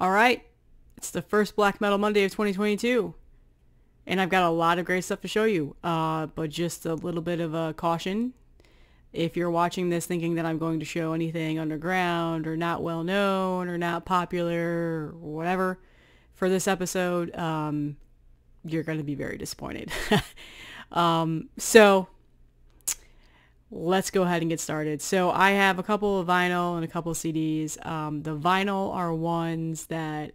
Alright, it's the first Black Metal Monday of 2022, and I've got a lot of great stuff to show you, but just a little bit of a caution. If you're watching this thinking that I'm going to show anything underground or not well known or not popular or whatever for this episode, you're going to be very disappointed. So let's go ahead and get started. So I have a couple of vinyl and a couple of CDs. The vinyl are ones that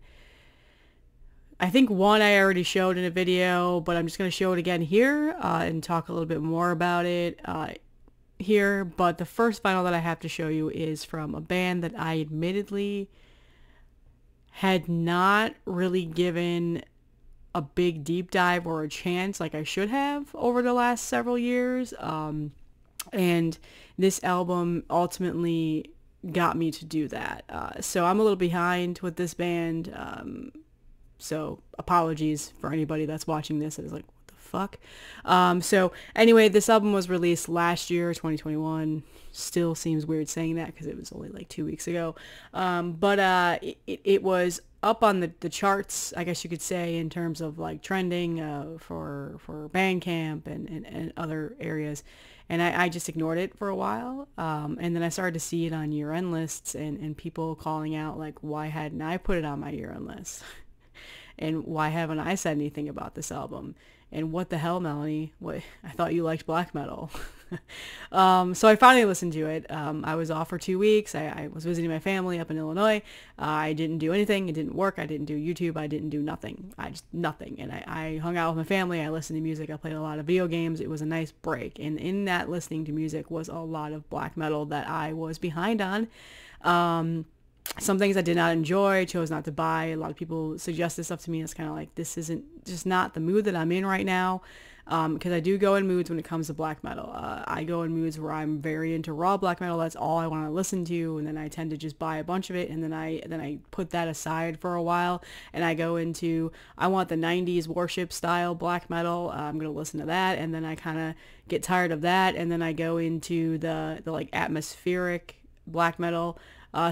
I think one I already showed in a video, but I'm just going to show it again here and talk a little bit more about it here. But the first vinyl that I have to show you is from a band that I admittedly had not really given a big deep dive or a chance like I should have over the last several years. And this album ultimately got me to do that. So I'm a little behind with this band. So apologies for anybody that's watching this that is like, what the fuck? So anyway, this album was released last year, 2021. Still seems weird saying that because it was only like 2 weeks ago. But it was up on the charts, I guess you could say, in terms of like trending for Bandcamp and other areas. And I just ignored it for a while. And then I started to see it on year-end lists and people calling out like, why hadn't I put it on my year-end list? And why haven't I said anything about this album? And what the hell, Melanie? What? I thought you liked black metal. So I finally listened to it. I was off for 2 weeks. I was visiting my family up in Illinois. I didn't do anything. It didn't work. I didn't do YouTube. I didn't do nothing. Nothing. And I hung out with my family. I listened to music. I played a lot of video games. It was a nice break. And in that listening to music was a lot of black metal that I was behind on. Some things I did not enjoy, chose not to buy. A lot of people suggested stuff to me. It's kind of like, this isn't just not the mood that I'm in right now. Because I do go in moods when it comes to black metal. I go in moods where I'm very into raw black metal. That's all I want to listen to, and then I tend to just buy a bunch of it, and then I put that aside for a while, and I go into, I want the 90s worship style black metal. I'm gonna listen to that, and then I kind of get tired of that, and then I go into the like atmospheric black metal.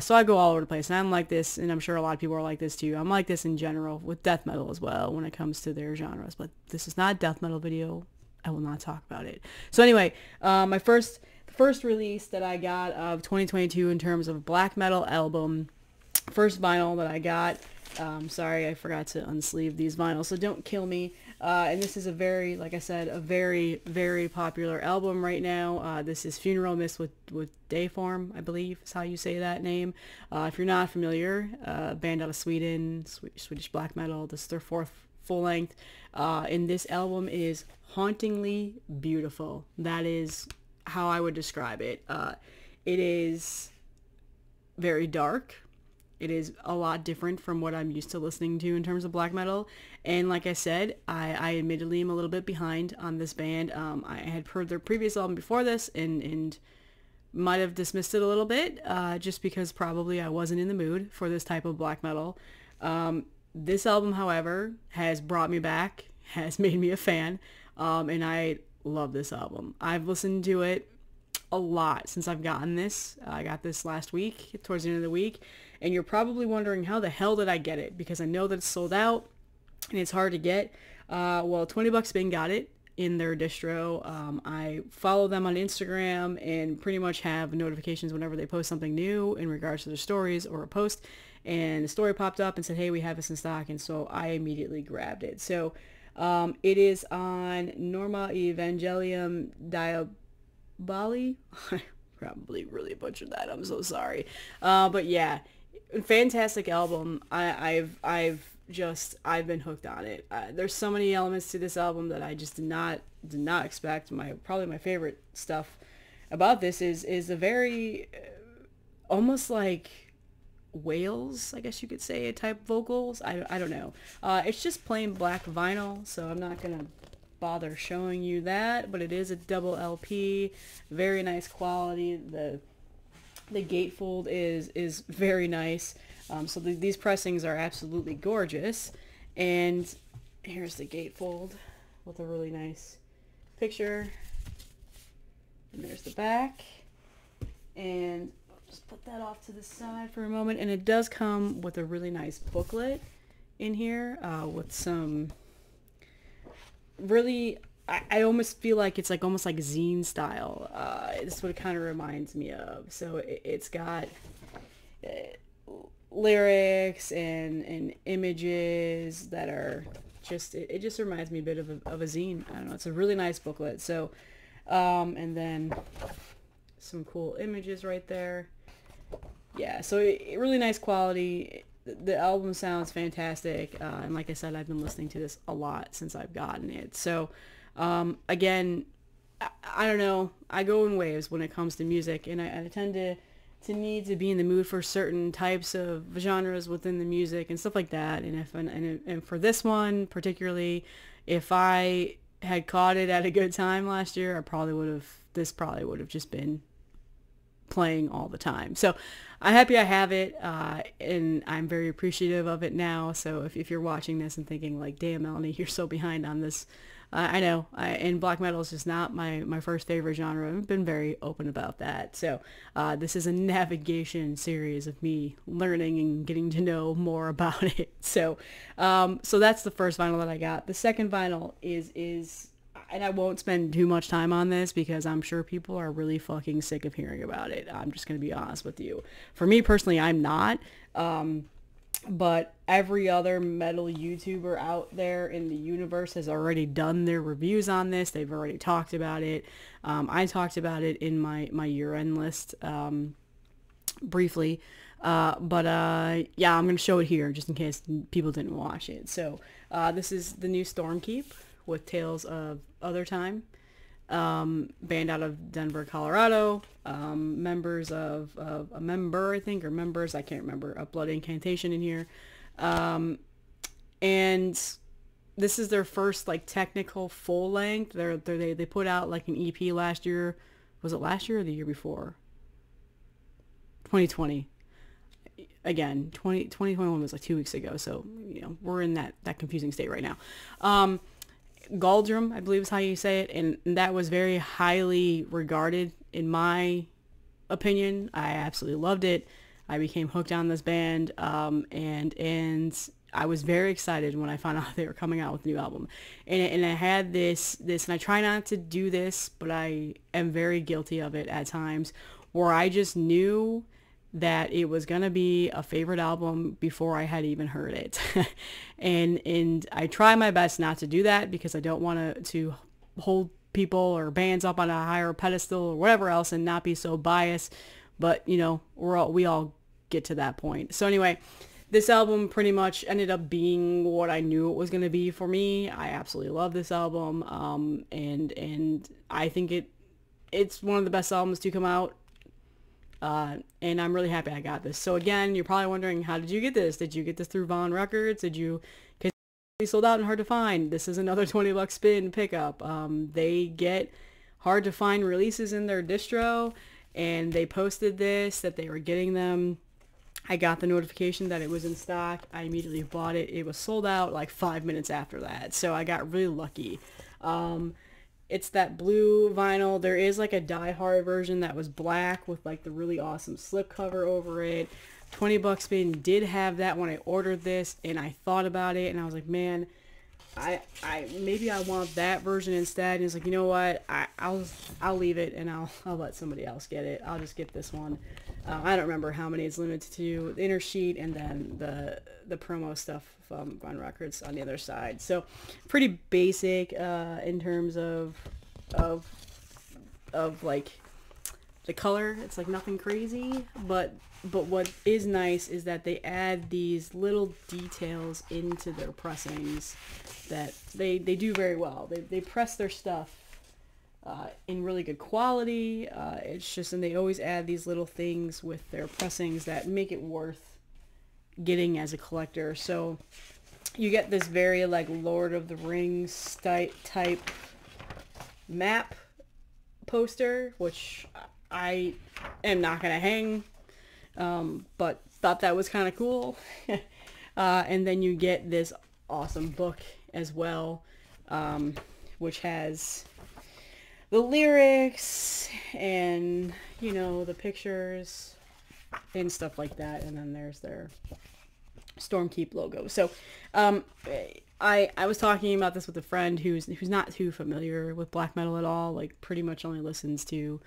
So I go all over the place, and I'm like this, and I'm sure a lot of people are like this too. I'm like this in general with death metal as well when it comes to their genres, but this is not a death metal video. I will not talk about it. So anyway, my first release that I got of 2022 in terms of black metal album, first vinyl that I got. Sorry, I forgot to unsleeve these vinyls, so don't kill me. And this is a very, like I said, a very, very popular album right now. This is Funeral Mist with Deiform, I believe is how you say that name. If you're not familiar, band out of Sweden, Swedish black metal. This is their fourth full length. And this album is hauntingly beautiful. That is how I would describe it. It is very dark. It is a lot different from what I'm used to listening to in terms of black metal. And like I said, I admittedly am a little bit behind on this band. I had heard their previous album before this and might have dismissed it a little bit just because probably I wasn't in the mood for this type of black metal. This album, however, has brought me back, has made me a fan, and I love this album. I've listened to it a lot since I've gotten this. I got this last week, towards the end of the week. And you're probably wondering, how the hell did I get it? Because I know that it's sold out and it's hard to get. Well, $20 Bing got it in their distro. I follow them on Instagram and pretty much have notifications whenever they post something new in regards to their stories or a post. And the story popped up and said, hey, we have this in stock. And so I immediately grabbed it. So it is on Norma Evangelium Diaboli. I probably really butchered that. I'm so sorry. But yeah. Fantastic album. I've been hooked on it. There's so many elements to this album that I just did not expect. Probably my favorite stuff about this is a very almost like Wales, I guess you could say, type vocals. I don't know. It's just plain black vinyl, so I'm not gonna bother showing you that. But it is a double LP, very nice quality. The gatefold is very nice. So these pressings are absolutely gorgeous. And here's the gatefold with a really nice picture. And there's the back. And just put that off to the side for a moment. And it does come with a really nice booklet in here with some really, I almost feel like it's like almost like zine style. It's what it kind of reminds me of. So it's got lyrics and images that are just, it just reminds me a bit of a zine. I don't know, it's a really nice booklet. So and then some cool images right there. Yeah, so really nice quality. The album sounds fantastic, and like I said, I've been listening to this a lot since I've gotten it. So again, I don't know, I go in waves when it comes to music, and I tend to need to be in the mood for certain types of genres within the music and stuff like that. And for this one particularly, if I had caught it at a good time last year, this probably would have just been playing all the time. So I'm happy I have it, and I'm very appreciative of it now. So if you're watching this and thinking like, damn, Melanie, you're so behind on this, I know, and black metal is just not my first favorite genre. I've been very open about that. So this is a navigation series of me learning and getting to know more about it. So so that's the first vinyl that I got. The second vinyl is and I won't spend too much time on this because I'm sure people are really fucking sick of hearing about it. I'm just going to be honest with you. For me personally, I'm not. But every other metal YouTuber out there in the universe has already done their reviews on this. They've already talked about it. I talked about it in my year-end list briefly. Yeah, I'm going to show it here just in case people didn't watch it. So this is the new Stormkeep with Tales of Othertime, band out of Denver, Colorado, members of a member, I think, or members, I can't remember, of Blood Incantation in here. And this is their first like technical full length. They put out like an EP last year. Was it last year or the year before? 2020. Again, 2021 was like 2 weeks ago. So, you know, we're in that confusing state right now. Galdrum, I believe is how you say it, and that was very highly regarded in my opinion. I absolutely loved it. I became hooked on this band, and I was very excited when I found out they were coming out with a new album. And I had this, and I try not to do this, but I am very guilty of it at times, where I just knew that it was going to be a favorite album before I had even heard it. and I try my best not to do that because I don't want to hold people or bands up on a higher pedestal or whatever else and not be so biased. But, you know, we all get to that point. So anyway, this album pretty much ended up being what I knew it was going to be for me. I absolutely love this album. And I think it's one of the best albums to come out. And I'm really happy I got this. So again, you're probably wondering, how did you get this? Did you get this through Vaughn Records? Cause it's sold out and hard to find. This is another $20 spin pickup. They get hard to find releases in their distro, and they posted this, that they were getting them. I got the notification that it was in stock. I immediately bought it. It was sold out like 5 minutes after that. So I got really lucky. It's that blue vinyl. There is like a die-hard version that was black with like the really awesome slip cover over it. $20 spin did have that when I ordered this, and I thought about it and I was like, man, I maybe I want that version instead. And it's like, you know what, I'll leave it and I'll let somebody else get it. I'll just get this one. I don't remember how many it's limited to. The inner sheet and then the promo stuff from Vaughn Records on the other side. So pretty basic in terms of like the color. It's like nothing crazy, but what is nice is that they add these little details into their pressings that they do very well. They press their stuff in really good quality. It's just, and they always add these little things with their pressings that make it worth getting as a collector. So you get this very like Lord of the Rings type map poster, which I am not gonna hang, but thought that was kind of cool. And then you get this awesome book as well, which has the lyrics and, you know, the pictures and stuff like that. And then there's their Stormkeep logo. So, um, I was talking about this with a friend who's not too familiar with black metal at all. Like, pretty much only listens to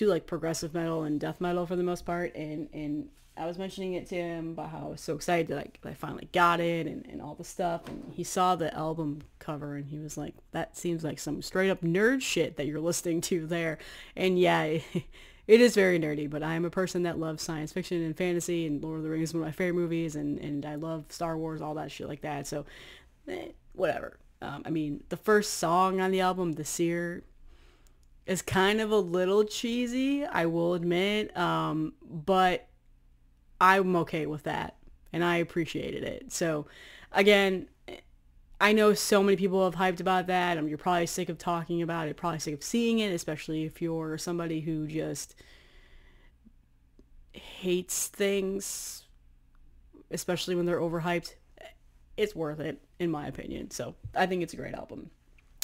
like progressive metal and death metal for the most part. And I was mentioning it to him about how I was so excited that I finally got it and all the stuff. And he saw the album cover and he was like, "That seems like some straight up nerd shit that you're listening to there." And yeah. It is very nerdy, but I am a person that loves science fiction and fantasy, and Lord of the Rings is one of my favorite movies, and I love Star Wars, all that shit like that, so, whatever. I mean, the first song on the album, The Seer, is kind of a little cheesy, I will admit, but I'm okay with that, and I appreciated it. So, again, I know so many people have hyped about that. You're probably sick of talking about it, probably sick of seeing it, especially if you're somebody who just hates things, especially when they're overhyped. It's worth it, in my opinion. So I think it's a great album.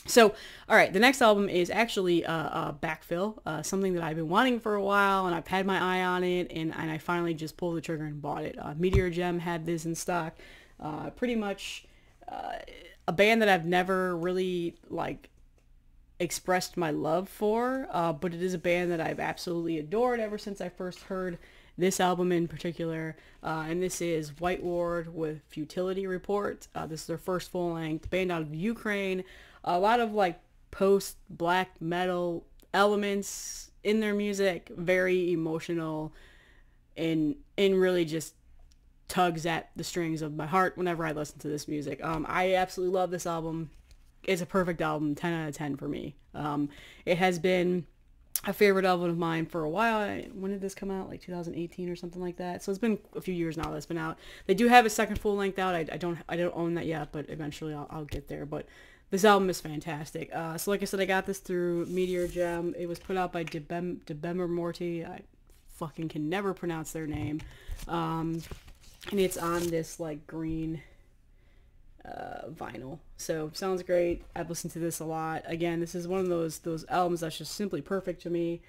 So, all right, the next album is actually a backfill, something that I've been wanting for a while, and I've had my eye on it, and I finally just pulled the trigger and bought it. Meteor Gem had this in stock. Pretty much a band that I've never really, like, expressed my love for, but it is a band that I've absolutely adored ever since I first heard this album in particular, and this is White Ward with Futility Report. This is their first full-length, band out of Ukraine. A lot of, like, post-black metal elements in their music, very emotional, and really just tugs at the strings of my heart whenever I listen to this music. I absolutely love this album. It's a perfect album, 10 out of 10 for me. It has been a favorite album of mine for a while. When did this come out? Like 2018 or something like that. So it's been a few years now that's been out. They do have a second full length out. I don't own that yet, but eventually I'll get there. But this album is fantastic. So like I said, I got this through Meteor Gem. It was put out by Debemer Morty. I fucking can never pronounce their name. And it's on this, like, green vinyl. So, sounds great. I've listened to this a lot. Again, this is one of those albums that's just simply perfect to me.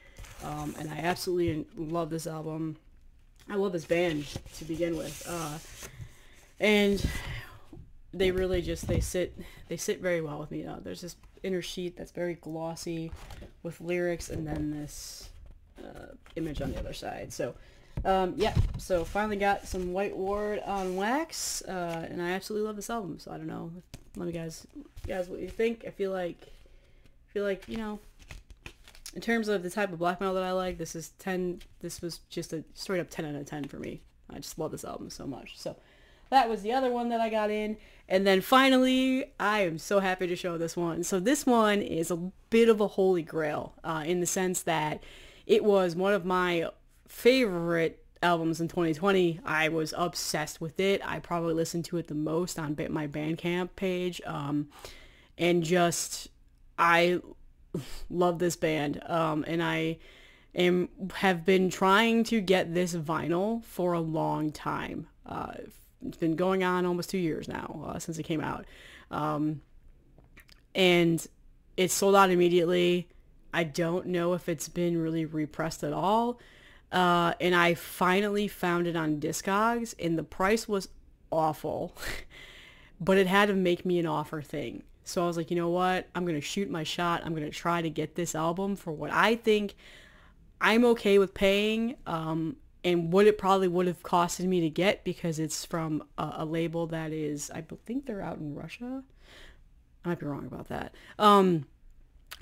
And I absolutely love this album. I love this band to begin with. And they really just, they sit very well with me. There's this inner sheet that's very glossy with lyrics, and then this image on the other side. So, yeah, so finally got some White Ward on wax, and I absolutely love this album. So I don't know, let me guys what you think. I feel like, you know, in terms of the type of black metal that I like, this was just a straight up 10 out of 10 for me. I just love this album so much. So that was the other one that I got in. And then finally, I am so happy to show this one. So this one is a bit of a holy grail, in the sense that it was one of my favorite albums in 2020. I was obsessed with it. I probably listened to it the most on my Bandcamp page. And just, I love this band. And I have been trying to get this vinyl for a long time. It's been going on almost 2 years now, since it came out. And it sold out immediately. I don't know if it's been really repressed at all. And I finally found it on Discogs, and the price was awful, but it had to make me an offer thing. So I was like, you know what? I'm going to shoot my shot. I'm going to try to get this album for what I think I'm okay with paying, and what it probably would have costed me to get, because it's from a label that is, I think they're out in Russia. I might be wrong about that.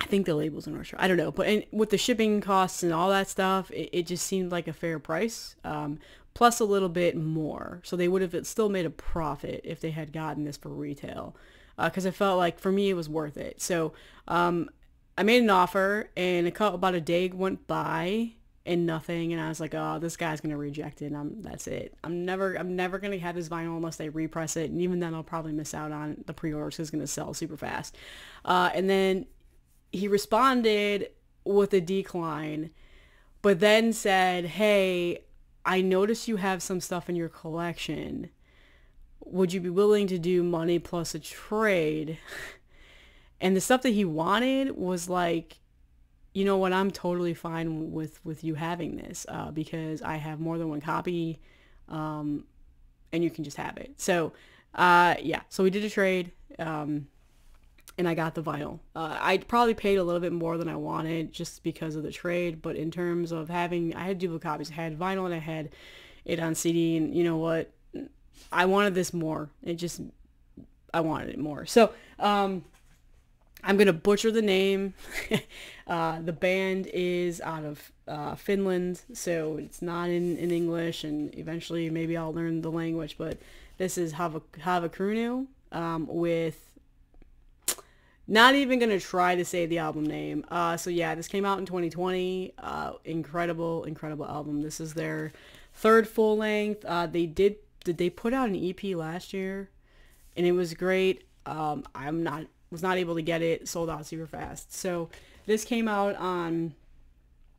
I think the label's in Russia. I don't know. But with the shipping costs and all that stuff, it just seemed like a fair price, plus a little bit more. So they would have still made a profit if they had gotten this for retail, because I felt like, for me, it was worth it. So I made an offer, and about a day went by and nothing, and I was like, oh, this guy's gonna reject it, and that's it. I'm never gonna have this vinyl unless they repress it, and even then I'll probably miss out on the pre-orders, because it's gonna sell super fast. And then he responded with a decline, but then said, hey, I noticed you have some stuff in your collection. Would you be willing to do money plus a trade? And the stuff that he wanted was like you know what, I'm totally fine with you having this, because I have more than one copy, and you can just have it. So, yeah, so we did a trade, and I got the vinyl. I probably paid a little bit more than I wanted just because of the trade, but in terms of having, I had duplicate copies. I had vinyl and I had it on CD, and you know what? I wanted this more. I wanted it more. So, I'm going to butcher the name. The band is out of Finland, so it's not in English, and eventually maybe I'll learn the language, but this is Havukruunu, with, not even going to try to say the album name. So yeah, this came out in 2020. Incredible, incredible album. This is their third full length. Did they put out an EP last year? And it was great. Was not able to get it, sold out super fast. So this came out on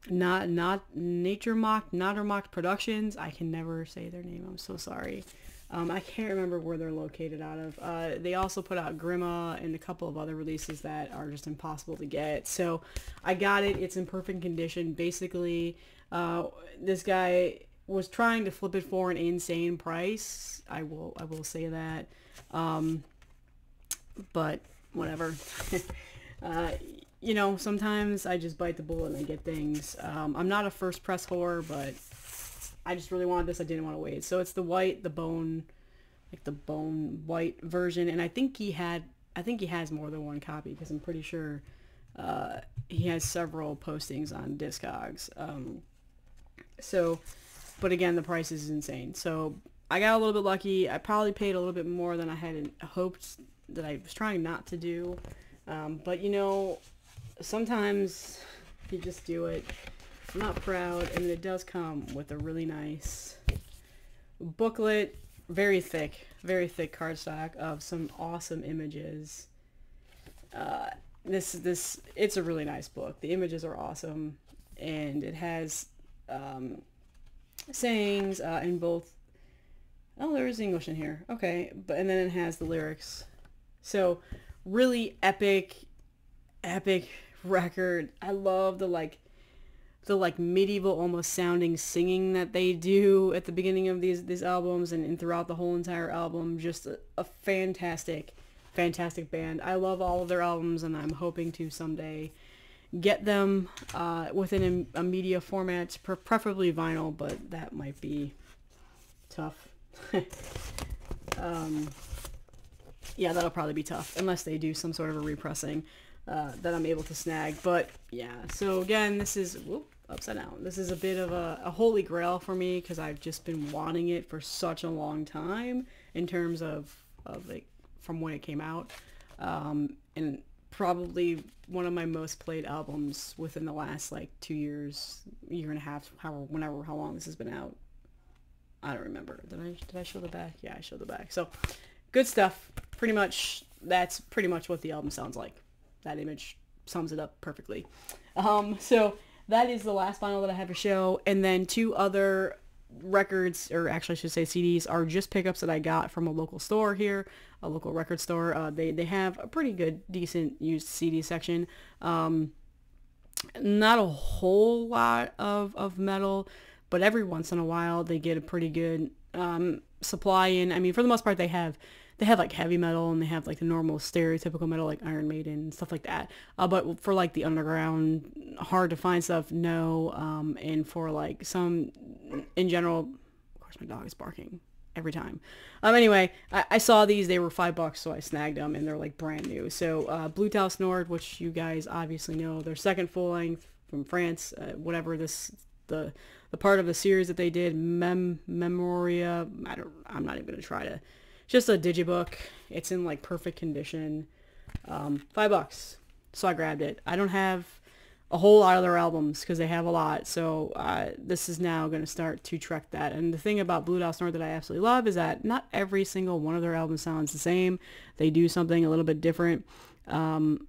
not Nature Mock Productions. I can never say their name. I'm so sorry. I can't remember where they're located out of. They also put out Grima and a couple of other releases that are just impossible to get. So I got it. It's in perfect condition. Basically, this guy was trying to flip it for an insane price. I will say that. But whatever. You know, sometimes I just bite the bullet and I get things. I'm not a first press whore, but I just really wanted this. I didn't want to wait. So it's the bone white version, and I think he has more than one copy, because I'm pretty sure he has several postings on Discogs. So, but again, the price is insane. So I got a little bit lucky. I probably paid a little bit more than I had hoped, that I was trying not to do. But you know, sometimes you just do it. I'm not proud, and it does come with a really nice booklet, very thick cardstock of some awesome images. It's a really nice book. The images are awesome, and it has sayings in both. Oh, there is English in here. Okay, and then it has the lyrics. So really epic record. I love the medieval almost sounding singing that they do at the beginning of these albums, and throughout the whole entire album. Just a fantastic band. I love all of their albums, and I'm hoping to someday get them within a media format, preferably vinyl, but that might be tough. Yeah, that'll probably be tough unless they do some sort of a repressing that I'm able to snag. But yeah, so again, this is upside down. This is a bit of a holy grail for me, because I've just been wanting it for such a long time in terms of like from when it came out, and probably one of my most played albums within the last like 2 years, year and a half, how long this has been out. I don't remember. Did I show the back? Yeah, I showed the back. So good stuff. Pretty much, that's pretty much what the album sounds like. That image sums it up perfectly. So that is the last vinyl that I have to show. And then two other records, or actually I should say CDs, are just pickups that I got from a local store here, a local record store. They have a pretty good, decent used CD section. Not a whole lot of metal, but every once in a while they get a pretty good supply in. I mean, for the most part, they have like heavy metal, and they have like the normal stereotypical metal like Iron Maiden and stuff like that. But for like the underground, hard to find stuff, no. And for like some, in general, of course my dog is barking every time. Anyway, I saw these, they were $5, so I snagged them, and they're like brand new. So Blue Taus Nord, which you guys obviously know, their second full length from France, whatever the part of the series that they did, Memoria, I'm not even gonna try to. Just a digibook. It's in like perfect condition. $5. So I grabbed it. I don't have a whole lot of their albums because they have a lot. So this is now going to start to trek that. And the thing about Blue Taus Nord that I absolutely love is that not every single one of their albums sounds the same. They do something a little bit different, in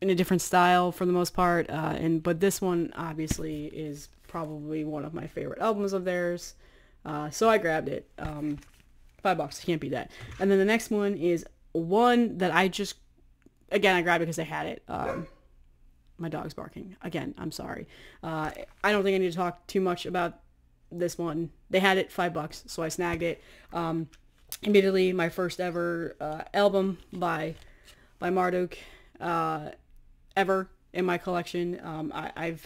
a different style for the most part. But this one obviously is probably one of my favorite albums of theirs. So I grabbed it. $5, can't beat that. And then the next one is one that I grabbed it because they had it. My dog's barking. Again, I'm sorry. I don't think I need to talk too much about this one. They had it $5, so I snagged it. Immediately, my first ever album by Marduk ever in my collection. I've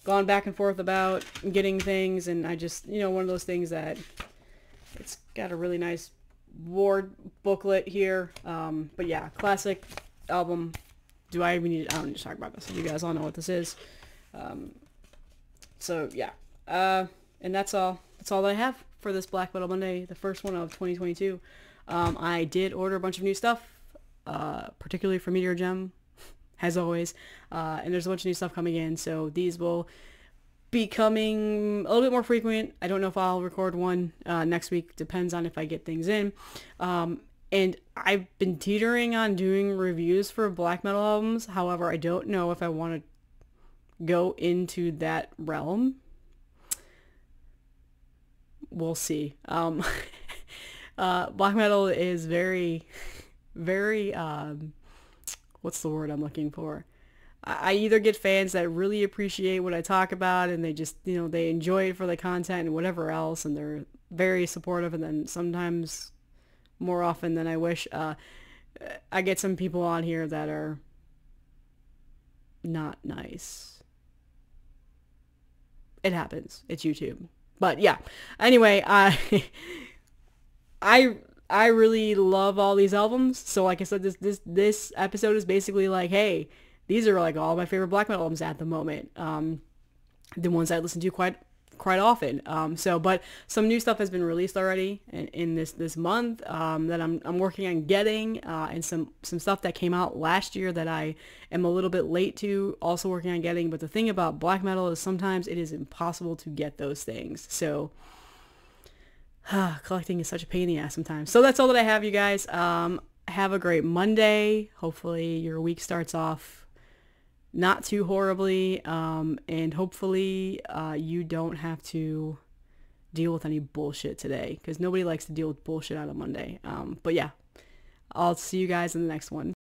gone back and forth about getting things, and I just, one of those things that it's got a really nice ward booklet here. But yeah, classic album. I don't need to talk about this. You guys all know what this is. So yeah. And that's all that I have for this Black Metal Monday, the first one of 2022. I did order a bunch of new stuff, particularly for Meteor Gem, as always. And there's a bunch of new stuff coming in, so these will be coming a little bit more frequent. I don't know if I'll record one next week. Depends on if I get things in. And I've been teetering on doing reviews for black metal albums. However, I don't know if I want to go into that realm. We'll see. Black metal is very, very, what's the word I'm looking for? I either get fans that really appreciate what I talk about and they just, they enjoy it for the content and whatever else, and they're very supportive, and then sometimes, more often than I wish, I get some people on here that are not nice. It happens. It's YouTube. But yeah, anyway, I really love all these albums. So like I said, this episode is basically like, hey, these are like all my favorite black metal albums at the moment. The ones I listen to quite often. But some new stuff has been released already in this month that I'm working on getting, and some stuff that came out last year that I am a little bit late to, also working on getting. But the thing about black metal is sometimes it is impossible to get those things. So collecting is such a pain in the ass sometimes. So that's all that I have, you guys. Have a great Monday. Hopefully your week starts off not too horribly, and hopefully you don't have to deal with any bullshit today, because nobody likes to deal with bullshit on a Monday. But yeah, I'll see you guys in the next one.